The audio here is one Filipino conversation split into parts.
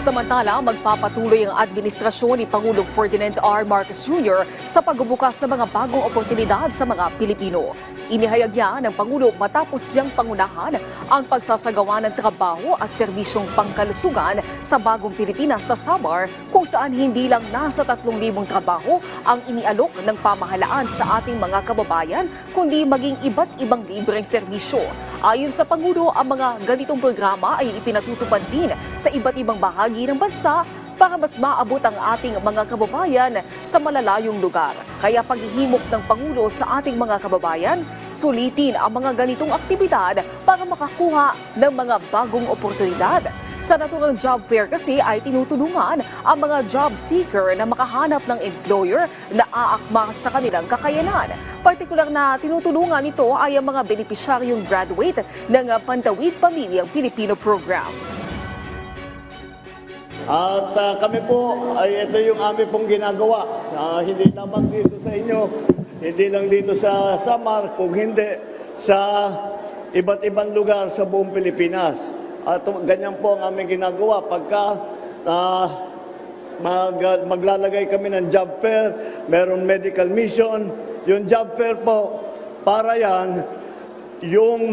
Samantala, magpapatuloy ang administrasyon ni Pangulong Ferdinand R. Marcos Jr. sa pagbubukas sa mga bagong oportunidad sa mga Pilipino. Inihayag niya ng Pangulo matapos niyang pangunahan ang pagsasagawa ng trabaho at serbisyong pangkalusugan sa bagong Pilipinas sa Samar, kung saan hindi lang nasa 3,000 trabaho ang inialok ng pamahalaan sa ating mga kababayan, kundi maging iba't ibang libreng serbisyo. Ayon sa Pangulo, ang mga ganitong programa ay ipinatutupad din sa iba't ibang bahagi ng bansa para mas maabot ang ating mga kababayan sa malalayong lugar. Kaya paghihimok ng Pangulo sa ating mga kababayan, sulitin ang mga ganitong aktibidad para makakuha ng mga bagong oportunidad. Sa naturang job fair kasi ay tinutulungan ang mga job seeker na makahanap ng employer na aakma sa kanilang kakayanan. Partikular na tinutulungan nito ay ang mga benepisyaryong graduate ng Pantawid Pamilyang Pilipino Program. At kami po, ay ito yung aming pong ginagawa. Hindi lamang dito sa inyo, hindi lang dito sa Samar, kung hindi sa iba't ibang lugar sa buong Pilipinas. At ganyan po ang aming ginagawa. Pagka maglalagay kami ng job fair, meron medical mission, yung job fair po, para yan, yung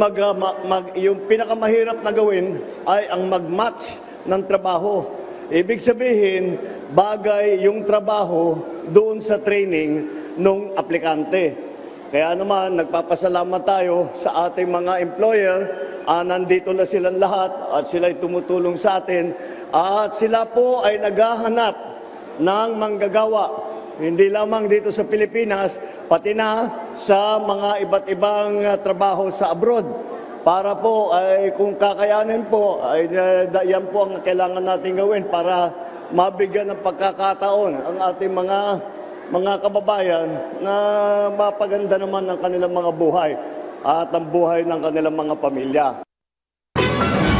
pinakamahirap na gawin ay ang mag-match ng trabaho. Ibig sabihin, bagay yung trabaho doon sa training ng aplikante. Kaya naman, nagpapasalamat tayo sa ating mga employer. Nandito na silang lahat at sila'y tumutulong sa atin. At sila po ay naghahanap ng manggagawa. Hindi lamang dito sa Pilipinas, pati na sa mga iba't ibang trabaho sa abroad. Para po ay kung kakayanin po, ay yan po ang kailangan natin gawin para mabigyan ng pagkakataon ang ating mga kababayan na mapaganda naman ang kanilang mga buhay at ang buhay ng kanilang mga pamilya.